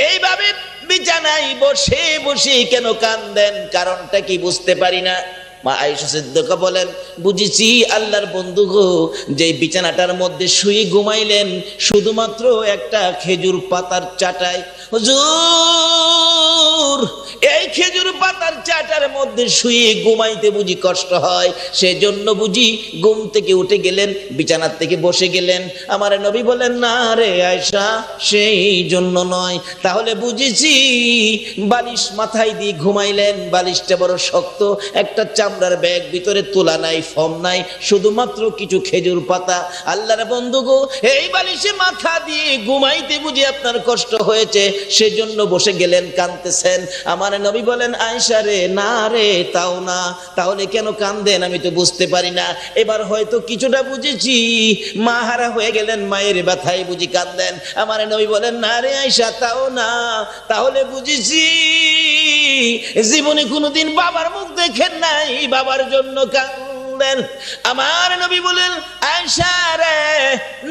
এইভাবে বিছানায় বসে বসে কেন কান্দেন, কারণটা কি বুঝতে পারি না। মা আয়েশা সিদ্দিকা বলেন, বুঝেছি আল্লাহর বন্ধু গো, যে বিছানাটার মধ্যে শুয়ে ঘুমাইলেন শুধুমাত্র একটা খেজুর পাতার চাটায়। হুজুর, এই খেজুর পাতার চাটার মধ্যে শুয়ে ঘুমাইতে বুঝি কষ্ট হয়, সেজন্য বুঝি ঘুম থেকে উঠে গেলেন, বিছানার থেকে বসে গেলেন। আমার নবী বলেন, না রে আয়েশা, সেই জন্য নয়। তাহলে বুঝেছি বালিশ মাথায় দিয়ে ঘুমাইলেন, বালিশটা বড় শক্ত, একটা চামড়ার ব্যাগ, ভিতরে তুলা নাই, ফম নাই, শুধুমাত্র কিছু খেজুর পাতা। আল্লাহর বন্ধু গো, এই বালিশে মাথা দিয়ে ঘুমাইতে বুঝি আপনার কষ্ট হয়েছে, সেজন্য বসে গেলেন, কাঁদতেছেন। আমার নবী বলেন, আয়েশা রে, না রে, তাও না। তাহলে কেন কাঁদেন আমি তো বুঝতে পারি না। এবার হয়তো কিছুটা বুঝেছি, মা হারা হয়ে গেলেন, মায়ের ব্যথায় বুঝি কাঁদেন। আমার নবী বলেন, না রে আয়েশা, তাও না। তাহলে বুঝেছি জীবনে কোনোদিন বাবার মুখ দেখেন নাই, বাবার জন্য কাঁদেন। আমার নবী বলেন, আয়েশা রে,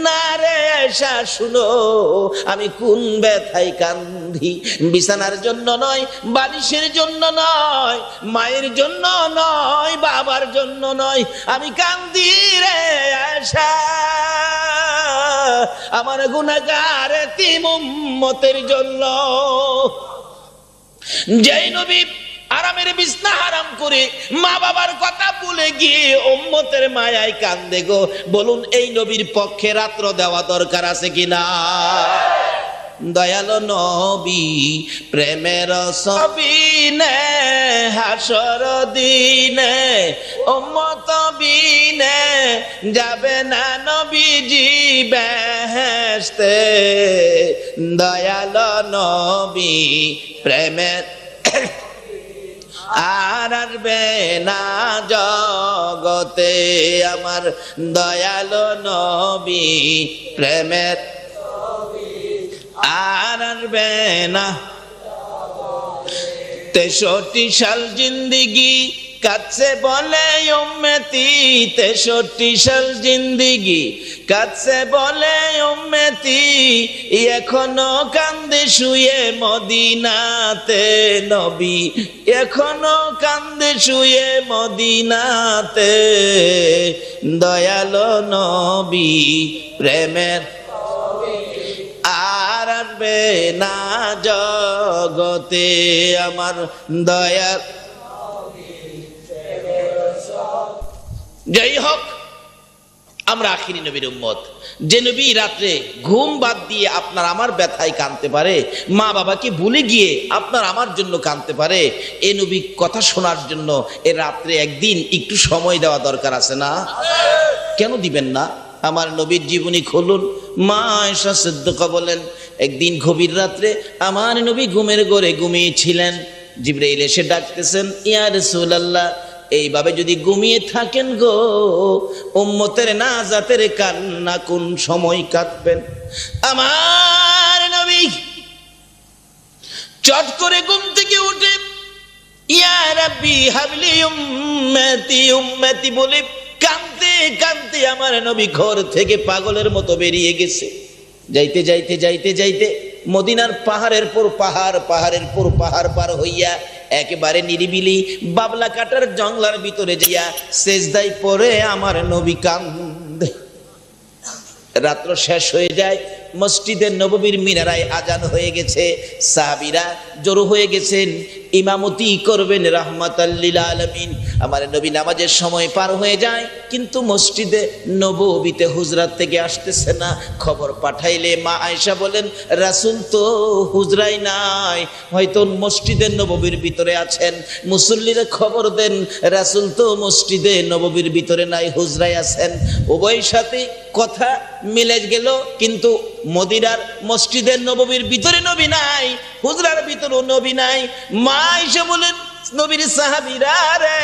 না রে আয়েশা, শুনো, আমি কোন ব্যথায় কান্দি, বিছানার জন্য নয়, বালিশের জন্য নয়, মায়ের জন্য নয়, বাবার জন্য নয়, আমি কান্দি রে আয়েশা আমার গুনাহগার এতিম উম্মতের জন্য। যেই নবী আরামের বিছনা হারাম করে মা বাবার কথা ভুলে গিয়ে উম্মতের মায়ায় কান্দে গো, বলুন এই নবীর পক্ষে রাত্র দেওয়া দরকার আছে কিনা? দয়ালো নবী প্রেমের সবিনে হাসর দিনে উম্মত বিনে যাবে না নবীজি বেহেশতে। দয়ালো নবী প্রেমের আর আসবে না জগতে, আমার দয়ালো নবী প্রেমের আর আসবে না। 63 সাল জিন্দিগি কাছে বলে উম্মতি, 63 সাল জিন্দিগি কাছে বলে উম্মতি, এখনো কান্দে শুয়ে মদিনাতে নবী, এখনো কান্দে শুয়ে মদিনাতে। দয়ালো নবী প্রেমের আর আসবে না জগতে, আমার দয়ার। যাই হোক, আমরা আখিরি নবীর উম্মত, যে নবী রাত্রে ঘুম বাদ দিয়ে আপনার আমার ব্যথায় কাঁদতে পারে, মা বাবাকে ভুলে গিয়ে আপনার আমার জন্য কাঁদতে পারে, এ নবী কথা শোনার জন্য এ রাত্রে একদিন একটু সময় দেওয়া দরকার আছে না? কেন দিবেন না? আমার নবীর জীবনী খুলুন। মা আয়েশা সিদ্দিকা বলেন, একদিন গভীর রাত্রে আমার নবী ঘুমের ঘরে ঘুমিয়েছিলেন, জিবরাইল এসে ডাকতেছেন, ইয়া রাসূলুল্লাহ, এইভাবে যদি ঘুমিয়ে থাকেন গো, উম্মতের নাজাতের কান্না কোন সময় কাঁদবেন? আমার নবী চট করে ঘুম থেকে উঠে ইয়া রাব্বি হাবলি উম্মতি উম্মতি বলে কাঁদতে কাঁদতে আমার নবী ঘর থেকে পাগলের মতো বেরিয়ে গেছে। যাইতে যাইতে যাইতে যাইতে মদিনার পাহাড়ের পর পাহাড়, পাহাড়ের পর পাহাড় পার হইয়া একেবারে নিরিবিলি বাবলা কাটার জঙ্গলার ভিতরে যাইয়া সেজদায় পড়ে আমার নবী কান্দে। রাত্র শেষ হয়ে যায়, মসজিদে নববীর মিনারায় আজান হয়ে গেছে, সাহাবীরা জড়ো হয়ে গেছেন, ইমামতি করবেন রাহমাতাল লিল আলামিন। আমার নবী নামাজের সময় পার হয়ে যায়, কিন্তু মসজিদে নববীতে হুজরাত থেকে আসতেছে না। খবর পাঠাইলে মা আয়েশা বলেন, রাসূল তো হুজরাই নাই, হয়তো মসজিদে নববীর ভিতরে আছেন। মুসল্লিরা খবর দেন, রাসূল তো মসজিদে নববীর ভিতরে নাই, হুজরাই আছেন। উভয়ের সাথে কথা মিলে গেল, কিন্তু মদিনার মসজিদের নববীর ভিতরে নবী নাই, হুজরার ভিতরেও নবী নাই। মা আয়েশা বলেন, নবীর সাহাবীরা রে,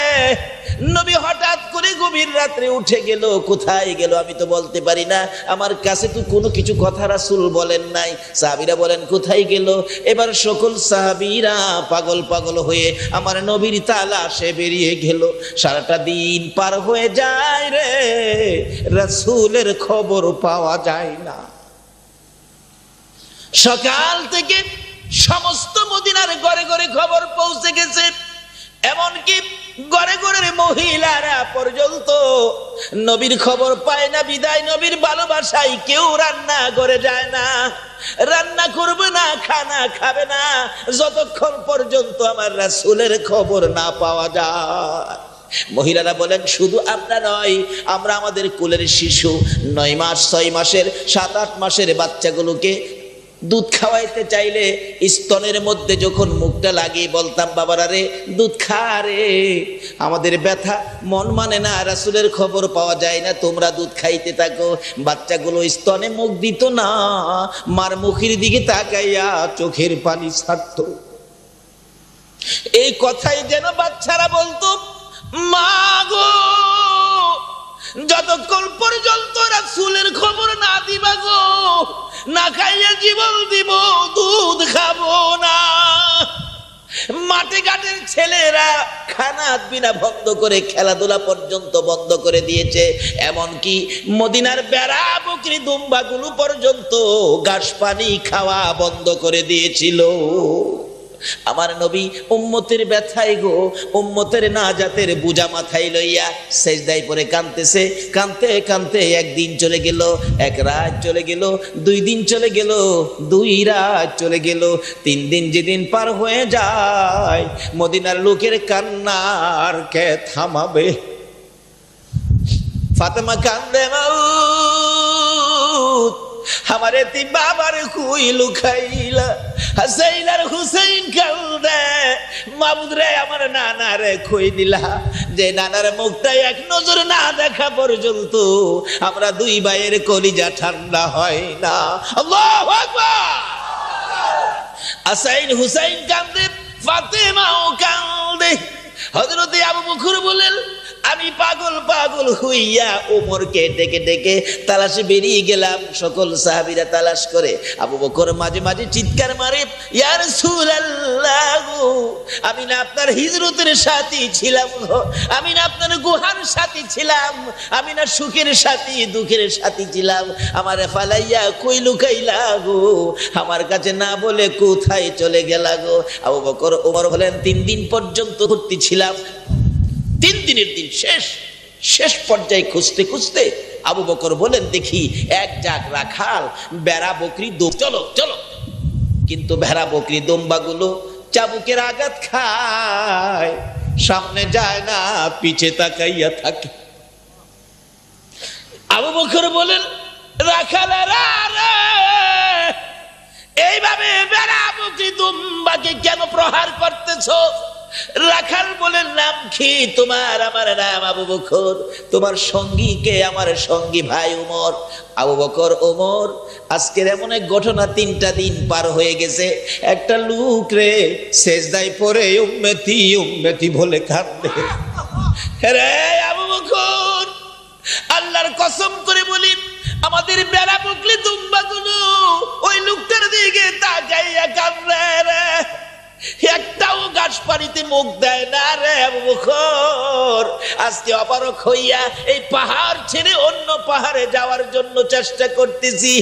নবী হঠাৎ করে গভীর রাত্রে উঠে গেল, কোথায় গেল আমি তো বলতে পারি না, আমার কাছে তো কোনো কিছু কথা রাসূল বলেন নাই। সাহাবীরা বলেন, কোথায় গেল? এবার সকল সাহাবীরা পাগল পাগল হয়ে আমার নবীর তালাশে বেরিয়ে গেল। সারাটা দিন পার হয়ে যায় রে, রাসূলের খবর পাওয়া যায় না। সকাল থেকে সমস্ত মদিনার ঘরে ঘরে খবর পৌঁছে গেছে, এমনকি ঘরে ঘরের মহিলারা পর্যন্ত নবীর খবর পায় না বিদায় নবীর ভালোবাসায় কেউ রান্না করে যায় না, রান্না করবে না, খানা খাবে না যতক্ষণ পর্যন্ত আমার রাসূলের খবর না পাওয়া যায়। মহিলারা বলেন শুধু আমরা নয়, আমরা আমাদের কোলের শিশু 9 মাস 6 মাসের 7-8 মাসের বাচ্চাগুলোকে দুধ খাওয়াইতে চাইলে স্তনের মধ্যে যখন মুখটা লাগিয়ে বলতাম বাবারা রে দুধ খা রে, আমাদের ব্যথা মন মানে না, রাসূলের খবর পাওয়া যায় না, তোমরা দুধ খাইতে থাকো। বাচ্চাগুলো স্তনে মুখ দিত না, মার মুখের দিকে তাকাইয়া চোখের পানি ছাড়তো। এই কথাই যেন বাচ্চারা বলতো, মা গো যতক্ষণ পর্যন্ত রাসূলের খবর না দিবা গো, না খাইয়া জীবন দিব, দুধ খাবো না। মাঠে ঘাটের ছেলেরা খানা বিনা বন্ধ করে খেলাধুলা পর্যন্ত বন্ধ করে দিয়েছে, এমনকি মদিনার বেড়া বকরি দুম্বাগুলো পর্যন্ত ঘাস পানি খাওয়া বন্ধ করে দিয়েছিল। আমার নবী উম্মতের ব্যথায় গো, উম্মতের নাজাতের বোঝা মাথায় লইয়া সেজদায় পড়ে কাঁদতেছে। কাঁদতে কাঁদতে একদিন চলে গেল, এক রাত চলে গেল, 2 দিন চলে গেল, 2 রাত চলে গেল, 3 দিন যেদিন পার হয়ে যায় মদিনার লোকের কান্নার কে থামাবে? ফাতেমা কান্দে মাউত আমারে তি বাবার কুই লুকাইলা, হাসাইন আর হুসাইন কান্দে মাবুদ রে আমার নানা রে কই দিলা, যে নানার মুখটা এক নজর না দেখা পর্যন্ত আমরা 2 ভাইয়ের কলিজা ঠান্ডা হয় না। আল্লাহু আকবার। হাসাইন হুসাইন কান্দে, ফাতেমাও কান্দে। হযরত আবু বকর বলেন আমি পাগল পাগল হইয়া ওমরকে ডেকে ডেকে তালাশে বেরিয়ে গেলাম, সকল সাহাবীরা তালাশ করে। আবু বকর মাঝে মাঝে চিৎকার মারে, ইয়া রাসূলুল্লাহ আমি না আপনার হিজরতের সাথী ছিলাম, আমি না আপনার গুহার সাথী ছিলাম, আমি না সুখের সাথী দুঃখের সাথী ছিলাম, আমারে ফালাইয়া কই লুকাইলা গো, আমার কাছে না বলে কোথায় চলে গেলা গো? আবু বকর ওমর বলেন 3 দিন পর্যন্ত ভর্তি ছিলাম, 3 দিনের দিন শেষ পর্যায়ে খুঁজতে খুঁজতে আবু বকর বলেন দেখি এক জাগ রাখাল বেড়া বকরি চলো চলো, কিন্তু ভেড়া বকরি দম্বাগুলো চাবুকের আঘাত খায়, সামনে যায় না, পিছে তাকাইয়া থাকে। আবু বকর বলেন রাখালেরা রে এইভাবে বেড়া বকরি দম্বাকে কেন প্রহার করতেছো? রাখাল বলেন নাম কি তোমার? আমার নাম আবু বকর। তোমার সঙ্গী কে? আমার সঙ্গী ভাই ওমর। আবু বকর ওমর আজকের এমন এক ঘটনা, 3টা দিন পার হয়ে গেছে, একটা লোক রে সেজদায় পড়ে উম্মতি উম্মতি বলে কাঁদে। রে আবু বকর আল্লাহর কসম করে বলি আমাদের বেড়া বকরি দুম্বাগুলো ওই লোকটার দিকে তাকাইয়া কাঁদে রে, একটাও গাছ পানিতে মুখ দেয় না রে আবু বকর। আজকে অপারক হইয়া এই পাহাড় ছেড়ে অন্য পাহাড়ে যাওয়ার জন্য চেষ্টা করতেছি,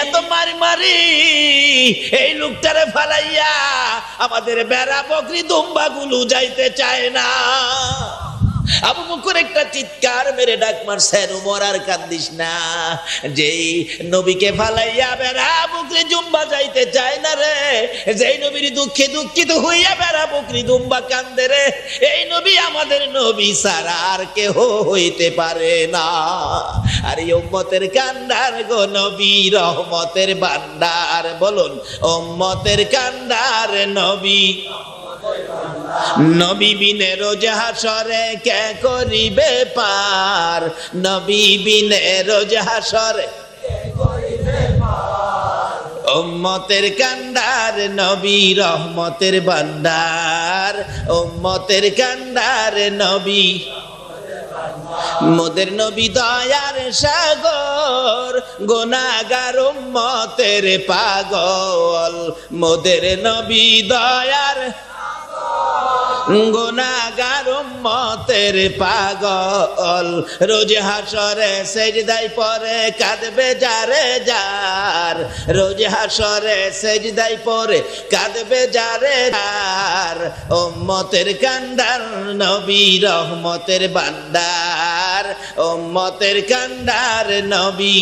এত মারি মারি এই লোকটারে ফালাইয়া আমাদের বেড়া বকরি দুম্বাগুলো যাইতে চায় না। আবু বকর একটা চিৎকার মেরে ডাক মারছেন, ওমর আর কান্দিস না, যেই নবীকে ফালাইয়া বেড়া বকরি দুম্বা যাইতে চায় না রে, যেই নবীর দুঃখে দুঃখিত হইয়া বেড়া বকরি দুম্বা কান্দে রে, এই নবী আমাদের নবী ছাড়া আর কেহ হইতে পারে না। আর এই উম্মতের কান্ডার গো নবী রহমতের ভান্ডার, বলুন উম্মতের কান্ডার নবী। নবী বিনে রোজ হাসরে কে করিবে পার, নবী বিনে রোজ হাসরে কে করিবে পার। উম্মতের কান্ডার নবী রহমতের ভান্ডার, উম্মতের কান্ডার নবী মোদের নবী দয়ার সাগর, গুনাহগার উম্মতের পাগল, মোদের নবী দয়ার গুনাহগার উম্মতের পাগল, রোজ হাসরে সেজদায় পড়ে কাঁদবে যারে যার, রোজ হাসরে সেজদায় পড়ে কাঁদবে যারে যার। উম্মতের কান্ডার নবী রহমতের ভান্ডার, উম্মতের কান্ডার নবী।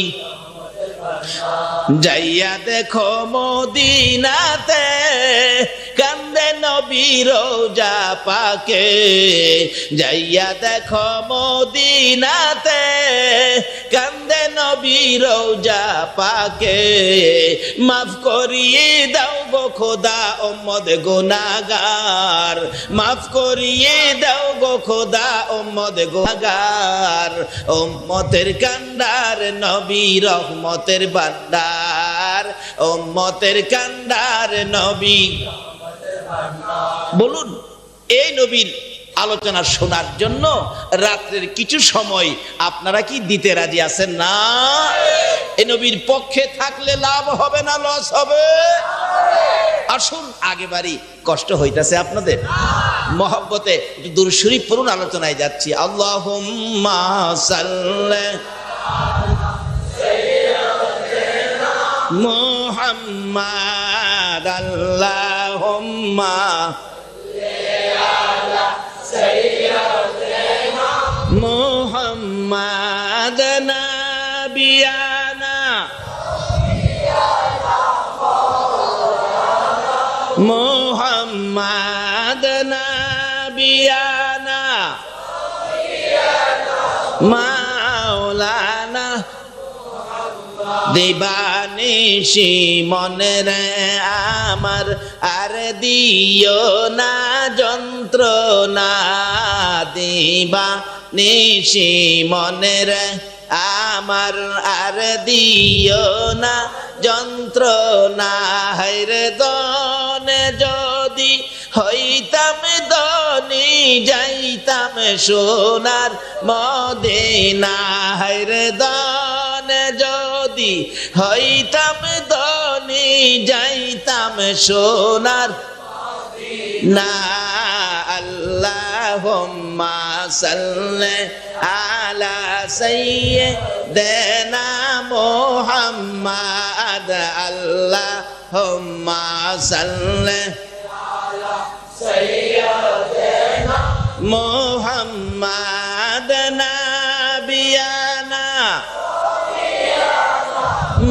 যাইয়া দেখো মদিনাতে কান্দে নবী রোজা পাকে, যাইয়া দেখো মদিনাতে কান্দে নবী রোজা পাকে। মাফ করিয়ে দাও গো খোদা উম্মত গুনাহগার, মাফ করিয়ে দাও গো খোদা উম্মত গুনাহগার। উম্মতের কান্ডার নবী রহমতের ভান্ডার, উম্মতের কান্ডার নবী। বলুন, এই নবীর আলোচনা শোনার জন্য রাত্রের কিছু সময় আপনারা কি দিতে রাজি আছেন না? এই নবীর পক্ষে থাকলে লাভ হবে না লস হবে? আসুন, আগে বাড়ি কষ্ট হইতাছে আপনাদের, মহব্বতে একটু দুরূদ শরীফ পড়ুন, আলোচনায় যাচ্ছি। আল্লাহুম্মা সাল্লি মুহাম্মাদ, আল্লাহুম্মা মুহাম্মাদ নাবিয়ানা, মুহাম্মাদ নাবিয়ানা মাওলানা। দিবানিশি মনে রে আমার আর দিও না যন্ত্রণা, দিবানিশি মনে রে আমার আর দিও না যন্ত্রণা। হায়রে দনে যদি হইতাম দনি যাইতাম সোনার মদিনা, হায়রে দনে যদি হইতাম দনি যাইতাম সোনার না। আল্লাহুম্মা সাল্লি আলা সাইয়্যিদিনা মুহাম্মাদ, আল্লাহুম্মা সাল্লি আলা সাইয়্যিদিনা মুহাম্মাদ নাবিয়ানা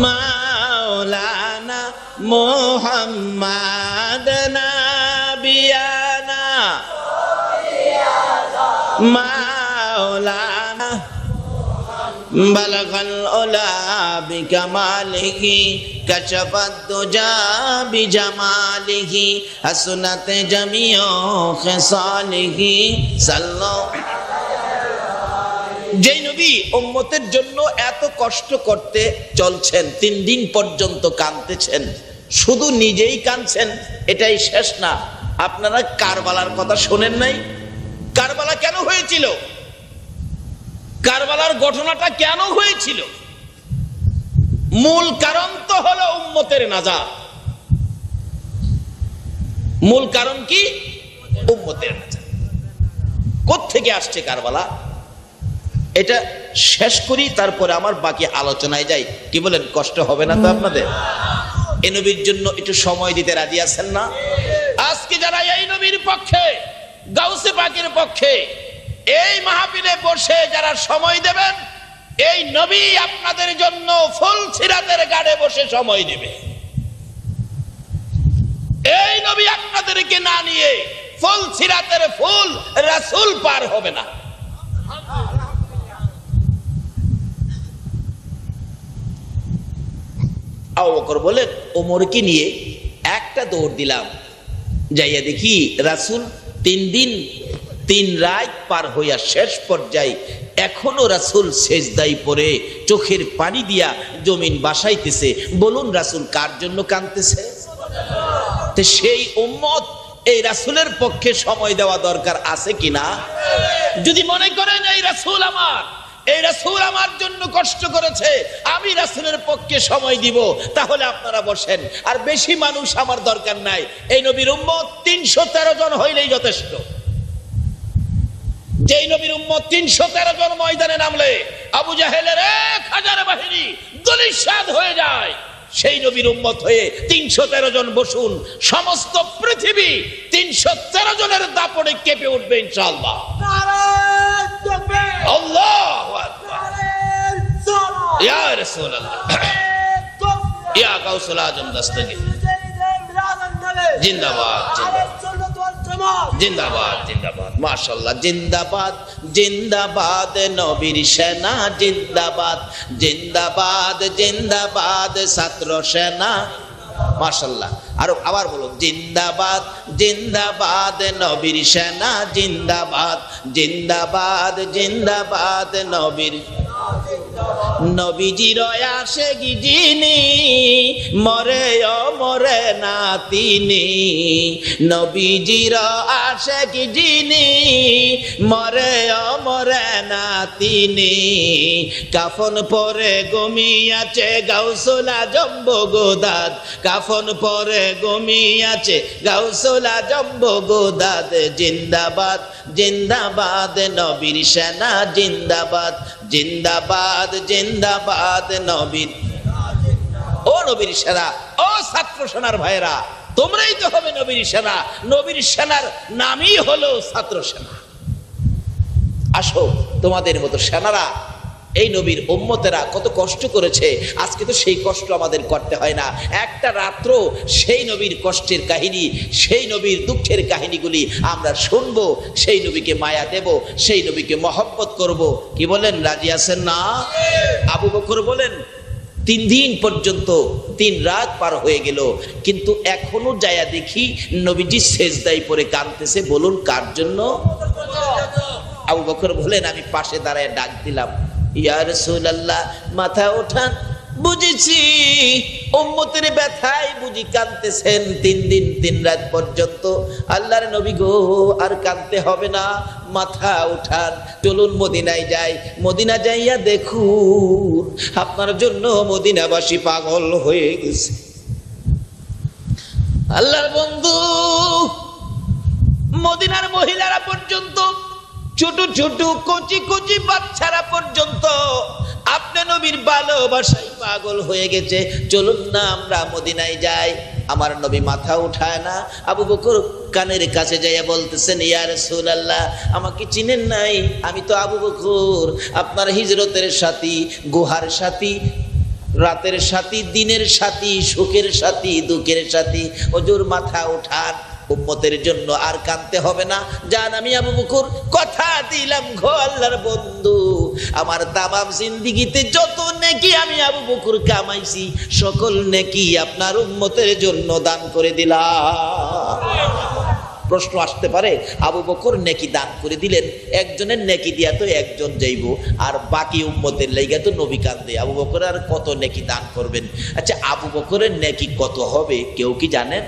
মাওলানা, মুহাম্মাদ নাবিয়ানা মাওলানা। বালাগাল উলা বিকামালিহি কাশাফাত দুজা বিজামালিহি হাসনাত জামিউ খিসালিহি সাল্লাল্লাহু। যে নবী উম্মতের জন্য এত কষ্ট করতে চলছেন, 3 দিন পর্যন্ত কাঁদতেছেন, শুধু নিজেই কাঁদছেন এটাই শেষ না। আপনারা কারবালার কথা শোনেন নাই? কারবালা কেন হয়েছিল? কারবালার ঘটনাটা কেন হয়েছিল? মূল কারণ তো হলো উম্মতের নাজাত। মূল কারণ কি? উম্মতের নাজাত। কোত্থেকে আসছে কারবালা? এটা শেষ করি, তারপরে আমার বাকি আলোচনায় যাই। কি বলেন, কষ্ট হবে না তো আপনাদের? এই নবীর জন্য একটু সময় দিতে রাজি আছেন না? আজকে যারা এই নবীর পক্ষে, গাউসে পাকের পক্ষে এই মাহফিলে বসে যারা সময় দেবেন, এই নবী আপনাদের জন্য ফুল সিরাতের গাড়ে বসে সময় দেবে। এই নবী আপনাদেরকে না নিয়ে ফুল সিরাতের ফুল রাসূল পার হবে না। আবু বকর বলেন, ওমরকে নিয়ে একটা দৌড় দিলাম, যাইয়া দেখি রাসূল 3 দিন 3 রাত পার হইয়া শেষ পর্যায়ে এখনো রাসূল সেজদায় পড়ে চোখের পানি দিয়া জমিন বাসাইতেছে। বলুন, রাসূল কার জন্য কাঁদতেছে? তো সেই উম্মত এই রাসূলের পক্ষে সময় দেওয়া দরকার আছে কিনা? যদি মনে করেন এই রাসূল আমার, এই রাসূল আমার জন্য কষ্ট করেছে, আমি রাসূলের পক্ষে সময় দিব, তাহলে আপনারা বসেন। আর বেশি মানুষ আমার দরকার নাই। এই নবীর উম্মত 313 জন হইলেই যথেষ্ট। যেই নবীর উম্মত 313 জন ময়দানে নামলে আবু জাহেলের 1000 বাহিনী দলিশাদ হয়ে যায়, সেই নবীর উম্মত হয়ে 313 জন বসুন, সমস্ত পৃথিবী 313 জনের দাপটে কেঁপে উঠবে ইনশাআল্লাহ। আল্লাহু আকবার, ইয়া রাসূলুল্লাহ, ইয়া গাউসুল আজম দস্তগীর, জিন্দাবাদ জিন্দাবাদ জিন্দাবাদ, মাশাআল্লাহ, জিন্দাবাদ জিন্দাবাদ নবীর সেনা, জিন্দাবাদ জিন্দাবাদ জিন্দাবাদ ছাত্র সেনা, মাশাআল্লাহ। আবার বলুন, জিন্দাবাদ জিন্দাবাদ নবীর সেনা, জিন্দাবাদ জিন্দাবাদ জিন্দাবাদ নবীর। নবীজির আশিকি যিনি মরে মরে না তিনি, নবীজির আশিকি যিনি মরে মরে না তিনি, কাফন পরে ঘুমিয়াছে গাউসুল আজম বগদাদ, কাফন পরে ঘুমিয়াছে গাউসুল আজম বগদাদ, জিন্দাবাদ জিন্দাবাদ নবীর সেনা, জিন্দাবাদ জিন্দাবাদ জিন্দাবাদ নবীর। ও নবীর সেনা, ও ছাত্র সেনার ভাইরা, তোমরাই তো হবে নবীর সেনা। নবীর সেনার নামই হলো ছাত্র সেনা। আসো, তোমাদের মতো সেনারা, এই নবীর উম্মতেরা কত কষ্ট করেছে, আজকে তো সেই কষ্ট আমাদের করতে হয় না। একটা রাত্র সেই নবীর কষ্টের কাহিনী, সেই নবীর দুঃখের কাহিনীগুলি আমরা শুনবো, সেই নবীকে মায়া দেব, সেই নবীকে মহব্বত করব। কি বলেন, রাজি আছেন না? আবু বকর বলেন 3 দিন পর্যন্ত 3 রাত পার হয়ে গেল, কিন্তু এখনো যায়া দেখি নবীজি সেজদায় পড়ে কাঁদতেছে। বলুন কার জন্য? আবু বকর বলেন, আমি পাশে দাঁড়ায় ডাক দিলাম, ইয়া রাসূলুল্লাহ, মাথা ওঠান, বুঝেছি উম্মতের ব্যথায় বুঝি কাঁদতেছেন 3 দিন 3 রাত পর্যন্ত। আল্লাহর নবী গো, আর কাঁদতে হবে না, মাথা উঠান, চলুন মদিনায় যাই। মদিনা যাইয়া দেখুন আপনার জন্য মদিনাবাসী পাগল হয়ে গেছে। আল্লাহর বন্ধু, মদিনার মহিলারা পর্যন্ত, ছোট ছোট কচি কচি বাচ্চারা পর্যন্ত আপনি নবীর ভালোবাসায় পাগল হয়ে গেছে। চলুন না আমরা মদিনায় যাই। আমার নবী মাথা উঠায় না। আবু বকর কানের কাছে যাইয়া বলতেছেন, ইয়া রাসূলুল্লাহ, আমাকে চিনেন নাই? আমি তো আবু বকর, আপনার হিজরতের সাথী, গুহার সাথী, রাতের সাথী, দিনের সাথী, সুখের সাথী, দুঃখের সাথী। হুজুর মাথা উঠান, উম্মতের জন্য আর কাঁদতে হবে না। জান, আমি আবু বকর কথা দিলাম গো আল্লাহর বন্ধু, আমার তামাম জিন্দেগিতে যত নেকি আমি আবু বকর কামাইছি, সকল নেকি আপনার উম্মতের জন্য দান করে দিলাম। প্রশ্ন আসতে পারে, আবু বকর নেকি দান করে দিলেন, একজনের নেকি দিয়া তো একজন যাইব, আর বাকি উম্মতের লাইগা তো নবী কান্দে, আবু বকর আর কত নেকি দান করবেন? আচ্ছা, আবু বকরের নেকি কত হবে কেউ কি জানেন?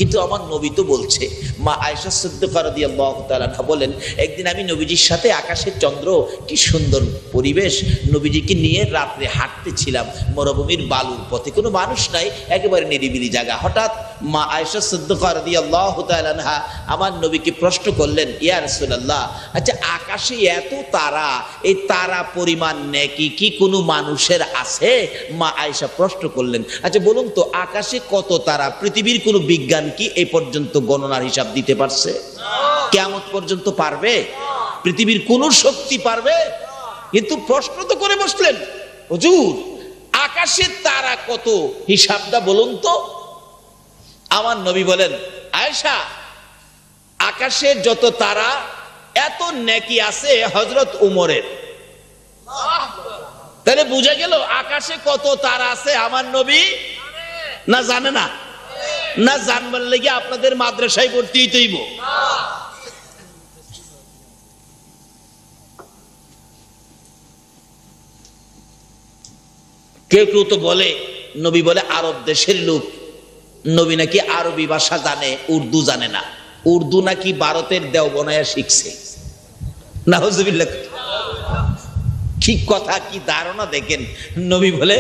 কিন্তু আমার নবী তো বলছে। মা আয়েশা সিদ্দিকা রাদিয়াল্লাহু তাআলা আনহা বলেন, একদিন আমি নবীজির সাথে আকাশের চন্দ্র, কি সুন্দর পরিবেশ, নবীজিকে নিয়ে রাত্রে হাঁটতেছিলাম মরুভূমির বালুর পথে, কোনো মানুষ নাই, একেবারে নিরিবিলি জায়গা। হঠাৎ মা আয়েশা সিদ্দিকা রাদিয়াল্লাহু তাআলা আনহা আমার নবীকে প্রশ্ন করলেন, ইয়া রাসূলুল্লাহ, আচ্ছা আকাশে এত তারা, এই তারা পরিমাণ নেকি কি কোনো মানুষের আছে? মা আয়েশা প্রশ্ন করলেন, আচ্ছা বলুন তো, আকাশে কত তারা? পৃথিবীর কোনো বিজ্ঞান কি এই পর্যন্ত গণনার হিসাব দিতে পারছে? কিয়ামত পর্যন্ত পারবে? পৃথিবীর কোন শক্তি পারবে? কিন্তু প্রশ্ন তো করে বসলেন, হুজুর আকাশের তারা কত, হিসাবটা বলুন তো। আমার নবী বলেন, আয়েশা, আকাশে যত তারা এত নেকি আছে হযরত উমরের। তাহলে বুঝা গেল আকাশে কত তারা আছে আমার নবী না জানে না? না জানবার লেগে আপনাদের মাদ্রাসায় ভর্তি হইতেইব। কেউ কেউ তো বলে নবী বলে আরব দেশের লোক, নবী নাকি আরবি ভাষা জানে, উর্দু জানে না। উর্দু নাকি ভারতের দেওবনায়া শিখছে। নাউজুবিল্লাহ, কি কথা, কি ধারণা দেখেন। নবী বলে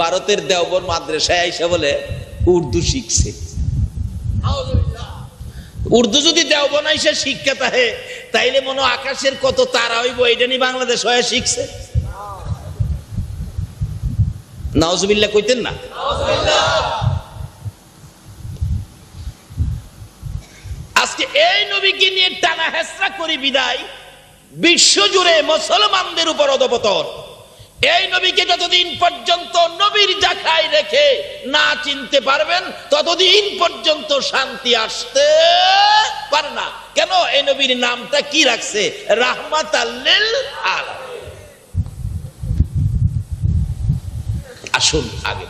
ভারতের দেওবন মাদ্রাসায় আইসা বলে উর্দু শিখছে। উর্দু যদি দেওবনায় সে শিক্ষা থাকে, তাইলে মনে হয় আকাশের কত তারা হইব এটা নিয়ে বাংলাদেশ হয়ে শিখছে। নাউজুবিল্লাহ কইতেন না? আজকে এই নবীকে নিয়ে টানা হেসরা করি বিদায় বিশ্ব জুড়ে মুসলমানদের উপর অধঃপতন। এই নবীকে যতদিন পর্যন্ত নবীর জায়গায় রেখে না চিনতে পারবেন ততদিন পর্যন্ত শান্তি আসতে পারে না। কেন? এই নবীর নামটা কি রাখছে? রাহমাতাল লিল আলামিন। আসুন আগে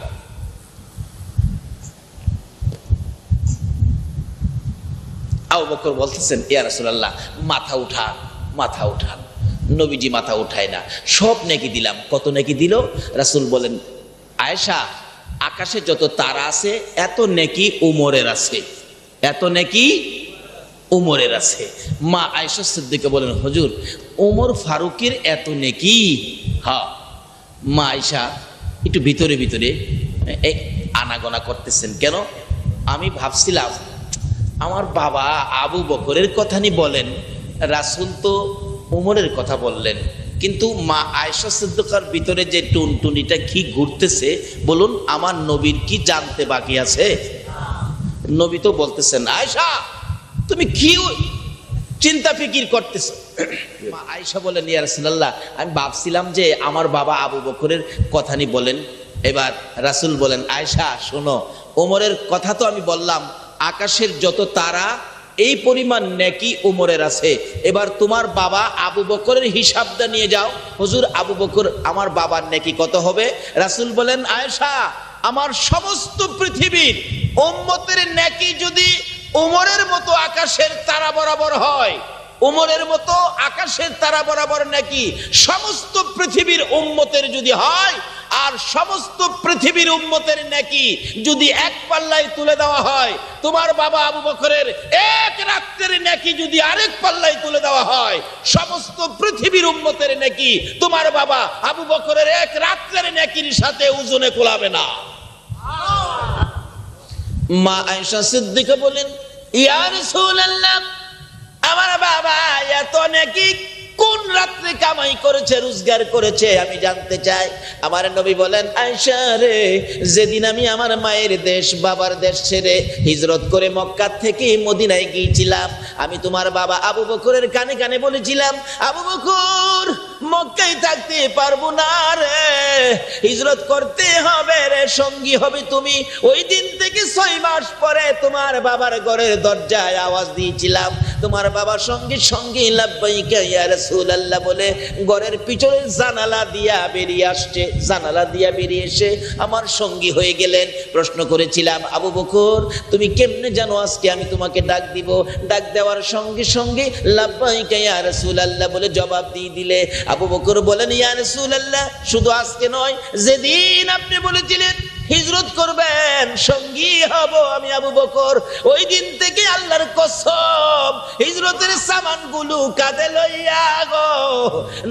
আবু বকর বলতেছেন, ইয়া রাসূলুল্লাহ মাথা উঠান, মাথা উঠান। নবীজি মাথা উঠায় না। সব নেকি দিলাম। কত নেকি দিল? রাসূল বলেন, আয়েশা আকাশে যত তারা আছে এত নেকি উমরের আছে, এত নেকি উমরের আছে। মা আয়েশা সিদ্দিকা বলেন, হুজুর ওমর ফারুকের এত নেকি? হ্যাঁ। মা আয়েশা একটু ভিতরে ভিতরে আনাগোনা করতেছেন। কেন? আমি ভাবছিলাম আমার বাবা আবু বকরের কথা নি বলেন, রাসূল তো উমরের কথা বললেন, কিন্তু মা আয়েশা সিদ্দিকার ভিতরে যে টুনটুনিটা কি ঘুরতেছে বলুন, আমার নবীর কি জানতে বাকি আছে? নবী তো বলতেছেন, আয়েশা তুমি কি চিন্তা ফিকির করতেছো? মা আয়েশা বলেন, ইয়া রাসূলুল্লাহ আমি ভাবছিলাম যে আমার বাবা আবু বকরের কথা নি বলেন। এবার রাসূল বলেন, আয়েশা শোনো, ওমরের কথা তো আমি বললাম, আকাশের যত তারা এই পরিমাণ নেকি উমরের আছে। এবার তোমার বাবা আবু বকরের হিসাবটা নিয়ে যাও। হুজুর আবু বকর আমার বাবার নেকি কত হবে? রাসূল বলেন, আয়েশা আমার সমস্ত পৃথিবীর উম্মতের নেকি যদি উমরের মতো আকাশের তারা বরাবর হয়, উমরের মতো আকাশের তারা বরাবর নেকি সমস্ত পৃথিবীর উম্মতের যদি হয়, আর সমস্ত পৃথিবীর উম্মতের নেকি যদি এক পাল্লায় তুলে দেওয়া হয়, তোমার বাবা আবু বকরের এক রাত্রের নেকি যদি আরেক পাল্লায় তুলে দেওয়া হয়, সমস্ত পৃথিবীর উম্মতের নেকি তোমার বাবা আবু বকরের এক রাত্রের নেকির সাথে ওজনে কোলাবে না। মা আয়েশা সিদ্দিকা বলেন, ইয়া রাসূলুল্লাহ আমার বাবা এত নেকি কোন রাত্রে কামাই করেছে, রোজগার করেছে আমি জানতে চাই। আমার নবী বলেন, আয়েশা রে যেদিন আমি আমার মায়ের দেশ বাবার দেশ ছেড়ে হিজরত করে মক্কা থেকে মদিনায় গিয়েছিলাম, আমি তোমার বাবা আবু বকরের কানে কানে বলেছিলাম, আবু বকর মক্কায় থাকতে পারবো না রে, হিজরত করতে হবে রে, সঙ্গী হবে তুমি। ওই দিন থেকে 6 মাস পরে তোমার বাবার ঘরের দরজায় আওয়াজ দিয়েছিলাম, তোমার বাবার সঙ্গে সঙ্গে লাব্বাইকা ইয়া রাসূলুল্লাহ বলে ঘরের পিছনের জানালা দিয়া বেরিয়ে আসছে, জানালা দিয়া বেরিয়ে এসে আমার সঙ্গী হয়ে গেলেন। প্রশ্ন করেছিলাম, আবু বকর তুমি কেমনে জানো আজকে আমি তোমাকে ডাক দিব? ডাক দেওয়ার সঙ্গে সঙ্গে লাব্বাইকা ইয়া রাসূলুল্লাহ বলে জবাব দিয়ে দিলে। আবু বকর বলেন, ইয়া রাসূলুল্লাহ শুধু আজকে নয়, যেদিন আপনি বলেছিলেন হিজরত করবেন সঙ্গী হব আমি আবু বকর, ওই দিন থেকে আল্লাহর কসম হিজরতের সামানগুলো কাঁধে লইয়া গো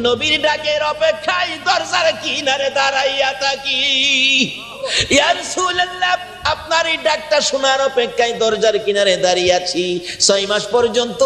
নবীর ডাকের অপেক্ষায় দরজার কিনারে দাঁড়াইয়া থাকি। ইয়া রাসূলুল্লাহ আপনার এই ডাকটা শোনার অপেক্ষায় দরজার কিনারে দাঁড়িয়ে আছি। 6 মাস পর্যন্ত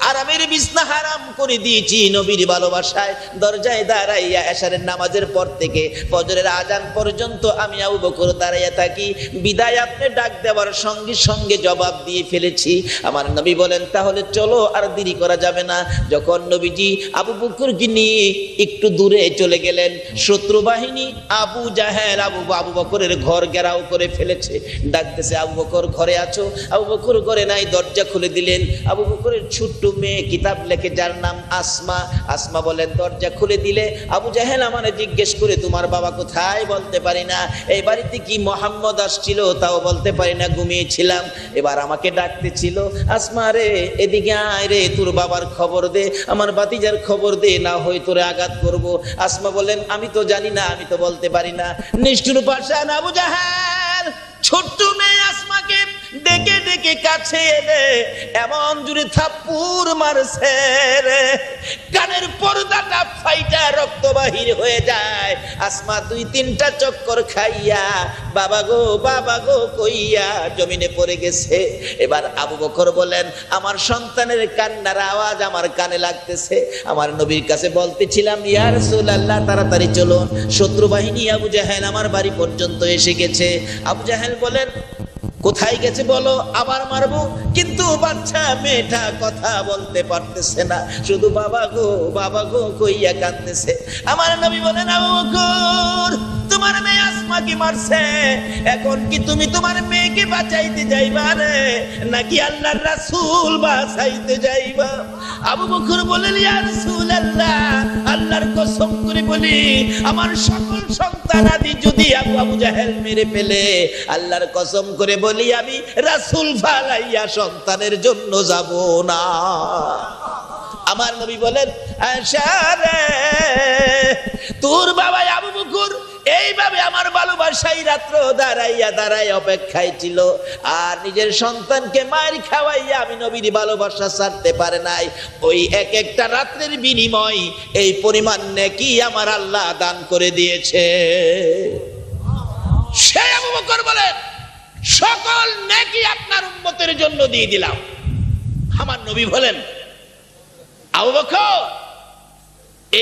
আরামের বিছনা হারাম করে দিয়েছি নবীর ভালোবাসায়। দরজায় দাঁড়াইয়া এশারের নামাজের পর থেকে ফজরের আজান পর্যন্ত আমি আবু বকর দাঁড়াইয়া থাকি। বিদায় আপনি ডাক দেওয়ার সঙ্গে সঙ্গে জবাব দিয়ে ফেলেছি। আমার নবী বলেন, তাহলে চলো আর দেরি করা যাবে না। যখন নবীজি আবু বকরকে নিয়ে একটু দূরে চলে গেলেন, শত্রু বাহিনী আবু জাহেল আবু বকরের ঘর ঘেরাও করে ফেলেছে। ডাকতেছে, আবু বকর ঘরে আছো? আবু বকর ঘরে নাই। দরজা খুলে দিলেন। আবু বকরের ছোট্ট মেয়ে কিতাব লেখে যার নাম আসমা, আসমা বলেন দরজা খুলে দিলে। আবু জাহেল আমারে জিজ্ঞেস করে তোমার বাবা কোথায়? বলতে পারি না। এই বাড়িতে কি মোহাম্মদ আসছিল? তাও বলতে পারি না, ঘুমিয়েছিলাম। এবার আমাকে ডাকতেছিল, আসমা রে এদিকে আয় রে, তোর বাবার খবর দে, আমার ভাতিজার খবর দে, না হয় তোরে আঘাত করব। আসমা বলেন, আমি তো জানি না, আমি তো বলতে পারি না। নিষ্ঠুর পাষাণ আবু জাহেল ছোট্ট মেয়ে আসমাকে ডেকে ডেকে কাছে এলে এমন জোরে থাপ্পড় মারছে রে, কানের পর্দাটা ফাইটা রক্ত বাহির হয়ে যায়। আসমা 2-3টা চক্কর খাইয়া বাবা গো কইয়া জমিনে পড়ে গেছে। এবার আবু বকর বলেন, আমার সন্তানের কান্নার আওয়াজ আমার কানে লাগতেছে। আমার নবীর কাছে বলতেছিলাম, ইয়া রাসূলুল্লাহ তাড়াতাড়ি চলুন, শত্রু বাহিনী আবু জাহেল আমার বাড়ি পর্যন্ত এসে গেছে। আবু জাহেল বলেন, কোথায় গেছে বলো, আবার মারবো। কিন্তু বাচ্চা মেয়েটা কথা বলতে পারতেছে না, শুধু বাবা গো কইয়া কাঁদতেছে। আমার নবী বলেন, আবু বকর তোমার মেয়ে আসমাকে মারছে, এখন কি তুমি তোমার মেয়েকে বাঁচাইতে যাইবা রে, নাকি আল্লাহর রাসূল বাঁচাইতে যাইবা? আবু বকর বলেন, ইয়া রাসূলুল্লাহ আল্লাহর কসম করে বলি, আমার সকল সন্তান আদি যদি আবু জাহেল মেরে ফেলে, আল্লাহর কসম করে বলি আমি রাসূল ফালাইয়া সন্তানের জন্য যাব না। আমার নবী বলেন, আয়েশা রে তোর বাবা আবু বকর এইভাবে আমার ভালোবাসাই রাত্র দাঁড়াইয়া অপেক্ষায় ছিল, আর নিজের সন্তানকে মায়ের খাওয়াইয়া আমি নবীর ভালোবাসা ছাড়তে পারে নাই। ওই এক একটা রাত্রের বিনিময় এই পরিমাণ নেকি আমার আল্লাহ দান করে দিয়েছে। সে আবু বকর বলেন, সকল নেকি আপনার উম্মতের জন্য দিয়ে দিলাম। আমার নবী বলেন, আবু বকর